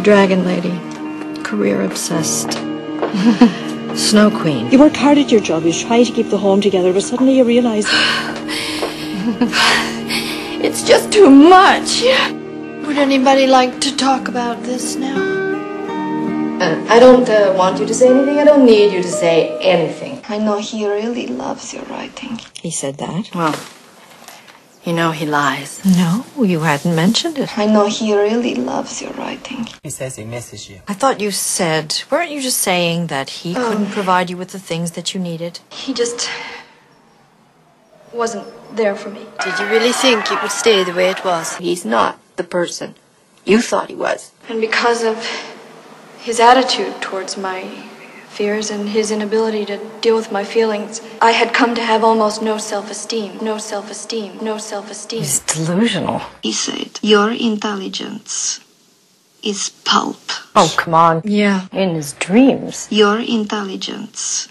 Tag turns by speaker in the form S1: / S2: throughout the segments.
S1: Dragon lady. Career obsessed. Snow queen.
S2: You work hard at your job, you try to keep the home together, but suddenly you realise...
S1: It's just too much. Would anybody like to talk about this now?
S3: I don't want you to say anything. I don't need you to say anything.
S1: I know he really loves your writing.
S2: He said that?
S1: Well, you know he lies.
S2: No, you hadn't mentioned it.
S1: I know he really loves your writing.
S4: He says he misses you.
S2: I thought you said... Weren't you just saying that he couldn't provide you with the things that you needed?
S1: He just wasn't there for me. Did you really think it would stay the way it was?
S3: He's not the person you thought he was.
S1: And because of his attitude towards my fears and his inability to deal with my feelings, I had come to have almost no self-esteem. No self-esteem. No self-esteem.
S2: He's delusional.
S1: He said, your intelligence is pulp.
S2: Oh, come on.
S1: Yeah.
S2: In his dreams.
S1: Your intelligence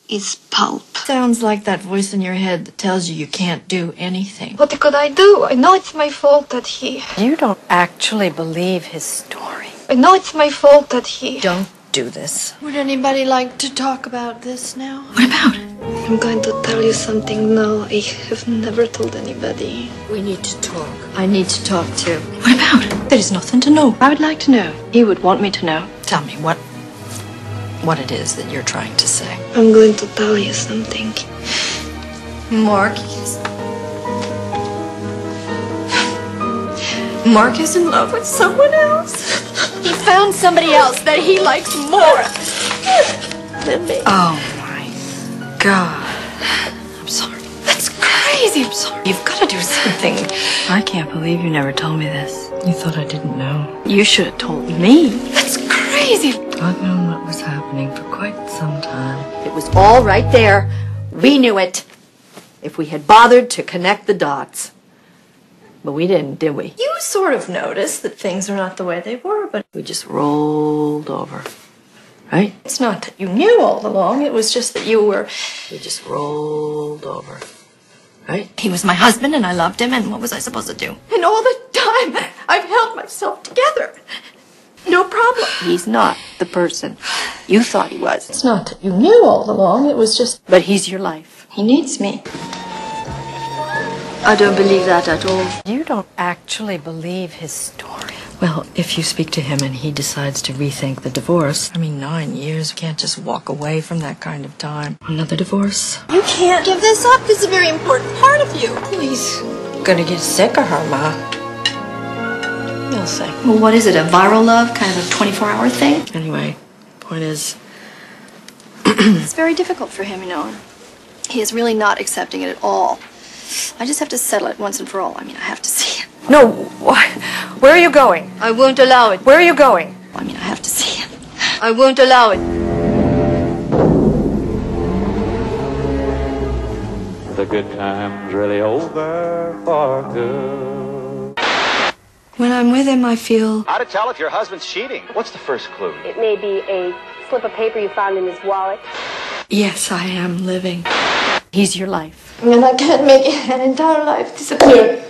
S1: is pulp.
S2: Sounds like that voice in your head that tells you can't do anything.
S1: What could I do? I know it's my fault that he...
S2: You don't actually believe his story.
S1: I know it's my fault that he...
S2: Don't do this.
S1: Would anybody like to talk about this now?
S2: What about?
S1: I'm going to tell you something now I have never told anybody.
S2: We need to talk.
S1: I need to talk too.
S2: What about? There is nothing to know.
S1: I would like to know. He would want me to know.
S2: Tell me what it is that you're trying to say.
S1: I'm going to tell you something. Mark is in love with someone else. He found somebody else that he likes more than me.
S2: Oh my God. I'm sorry.
S1: That's crazy.
S2: I'm sorry. You've got to do something. I can't believe you never told me this. You thought I didn't know.
S1: You should have told me. That's crazy.
S2: I've known what was happening for quite some time.
S3: It was all right there. We knew it. If we had bothered to connect the dots. But we didn't, did we?
S1: You sort of noticed that things are not the way they were, but
S3: We just rolled over. Right?
S1: it's not that you knew all along. It was just that you were...
S3: We just rolled over. Right?
S1: He was my husband and I loved him, and what was I supposed to do? And all the time, I've held myself together. No problem.
S3: He's not the person you thought he was.
S1: It's not that you knew all along. It was just...
S3: But he's your life.
S1: He needs me. I don't believe that at all.
S2: You don't actually believe his story. Well, if you speak to him and he decides to rethink the divorce, 9 years, you can't just walk away from that kind of time. Another divorce?
S1: You can't give this up. This is a very important part of you.
S2: Please. Gonna get sick of her, Ma. You'll see.
S1: Well, what is it, a viral love? Kind of a 24-hour thing?
S2: Anyway, point is...
S1: It's very difficult for him, you know. He is really not accepting it at all. I just have to settle it once and for all. I have to see it.
S2: No, where are you going?
S1: I won't allow it.
S2: Where are you going?
S1: I have to see it. I won't allow it.
S5: The good time's really over for good.
S1: When I'm with him, I feel...
S6: How to tell if your husband's cheating? What's the first clue?
S7: It may be a slip of paper you found in his wallet.
S1: Yes, I am living.
S3: He's your life.
S1: And I can't make an entire life disappear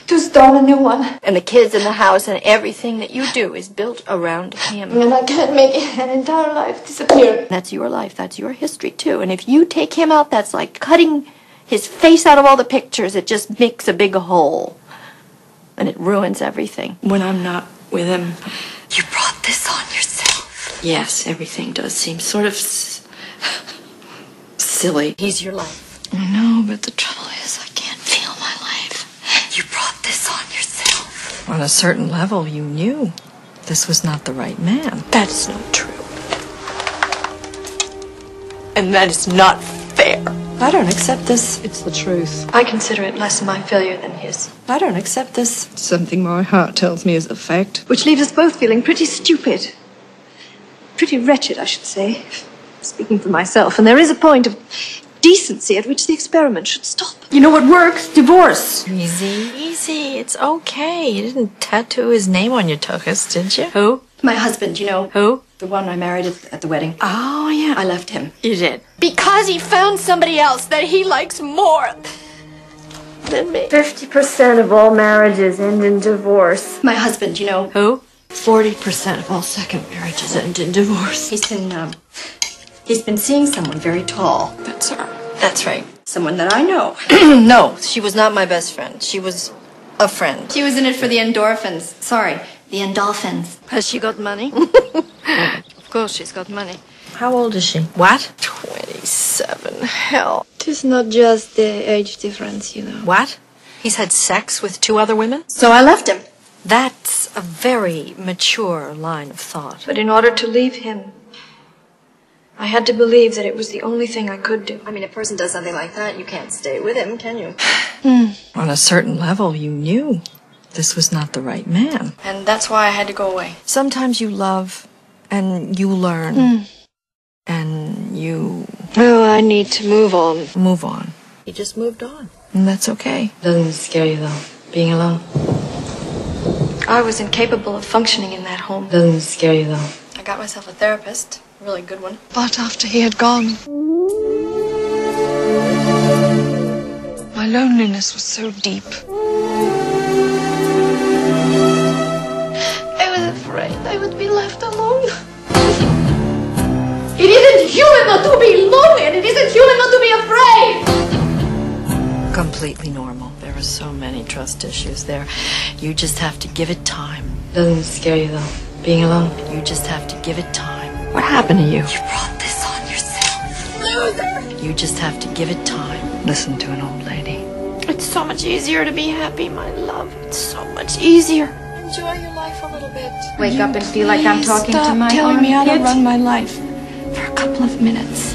S1: to start a new one.
S3: And the kids in the house and everything that you do is built around him.
S1: And I can't make an entire life disappear.
S3: That's your life. That's your history, too. And if you take him out, that's like cutting his face out of all the pictures. It just makes a big hole. And it ruins everything.
S1: When I'm not with him...
S3: You brought this on yourself.
S1: Yes, everything does seem sort of silly.
S3: He's your life.
S1: I know, but the trouble is I can't feel my life.
S3: You brought this on yourself.
S2: On a certain level, you knew this was not the right man.
S1: That's not true. And that is not fair.
S2: I don't accept this. It's the truth.
S1: I consider it less my failure than his.
S2: I don't accept this.
S8: Something my heart tells me is a fact.
S1: Which leaves us both feeling pretty stupid. Pretty wretched, I should say. Speaking for myself. And there is a point of decency at which the experiment should stop.
S3: You know what works? Divorce.
S2: Easy. It's okay. You didn't tattoo his name on your tuchus, did you?
S3: Who?
S1: My husband, you know.
S2: Who?
S1: The one I married at the wedding.
S2: Oh, yeah.
S1: I left him.
S2: You did.
S1: Because he found somebody else that he likes more than me.
S7: 50% of all marriages end in divorce.
S1: My husband, you know.
S2: Who?
S3: 40% of all second marriages end in divorce.
S2: He's been seeing someone very tall.
S3: That's her.
S2: That's right.
S3: Someone that I know.
S2: No, she was not my best friend. She was a friend.
S3: She was in it for the endorphins. Sorry, the endolphins.
S2: Has she got money? Of course she's got money.
S3: How old is she?
S2: What?
S3: 27. Hell.
S1: It's not just the age difference, you know.
S2: What? He's had sex with 2 other women?
S3: So I left him.
S2: That's a very mature line of thought.
S1: But in order to leave him, I had to believe that it was the only thing I could do.
S3: I mean, a person does something like that, you can't stay with him, can you?
S2: On a certain level, you knew this was not the right man.
S1: And that's why I had to go away.
S2: Sometimes you love and you learn and you
S1: Oh, I need to move on.
S2: move on.
S3: He just moved on.
S2: And that's okay. Doesn't scare you though, being alone.
S1: I was incapable of functioning in that home.
S2: Doesn't scare you though.
S1: I got myself a therapist, a really good one.
S8: But after he had gone, my loneliness was so deep.
S3: I was afraid I would be left alone. It isn't human not to be lonely, and it isn't human not to be afraid.
S2: Completely normal. There are so many trust issues there. You just have to give it time. Doesn't scare you though, being alone. You just have to give it time.
S3: What happened to you?
S2: You brought this on yourself. You just have to give it time. Listen to an old lady.
S3: It's so much easier to be happy, my love. It's so much easier.
S2: Enjoy your life a little bit.
S3: Wake up and feel like I'm talking to my
S8: telling me how to
S3: armpit.
S8: run my life for a couple of minutes.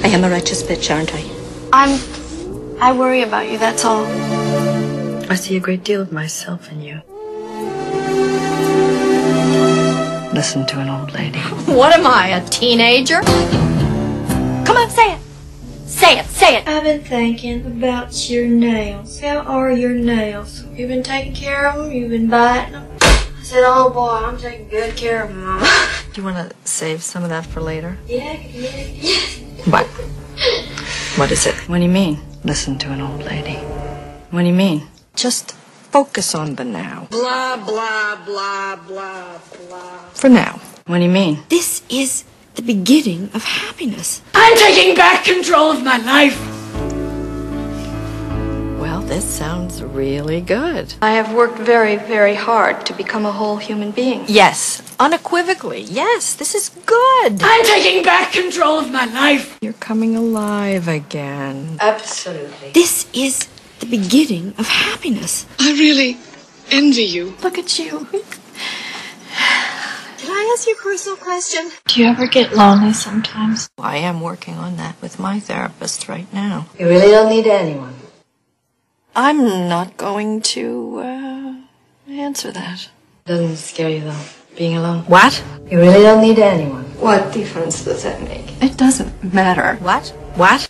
S3: I am a righteous bitch, aren't I?
S1: I worry about you, that's all.
S2: I see a great deal of myself in you. Listen to an old lady.
S3: What am I, a teenager? Come on, say it. Say it, say it.
S1: I've been thinking about your nails. How are your nails? You've been taking care of them? You've been biting them? I said, oh boy, I'm taking good care of them, Mama.
S2: Do you want to save some of that for later?
S1: Yeah.
S2: What? What is it? What do you mean? Listen to an old lady. What do you mean? Just focus on the now.
S4: Blah, blah, blah, blah, blah.
S2: For now. What do you mean?
S3: This is the beginning of happiness.
S4: I'm taking back control of my life.
S2: Well, this sounds really good.
S1: I have worked very, very hard to become a whole human being.
S2: Yes, unequivocally. Yes, this is good.
S4: I'm taking back control of my life.
S2: You're coming alive again.
S1: Absolutely.
S3: This is the beginning of happiness.
S8: I really envy you.
S3: Look at you. Can I ask you a personal question?
S1: Do you ever get lonely sometimes?
S2: I am working on that with my therapist right now.
S9: You really don't need anyone.
S2: I'm not going to, answer that.
S9: Doesn't scare you though, being alone.
S2: What?
S9: You really don't need anyone.
S1: What difference does that make?
S3: It doesn't matter.
S2: What? What?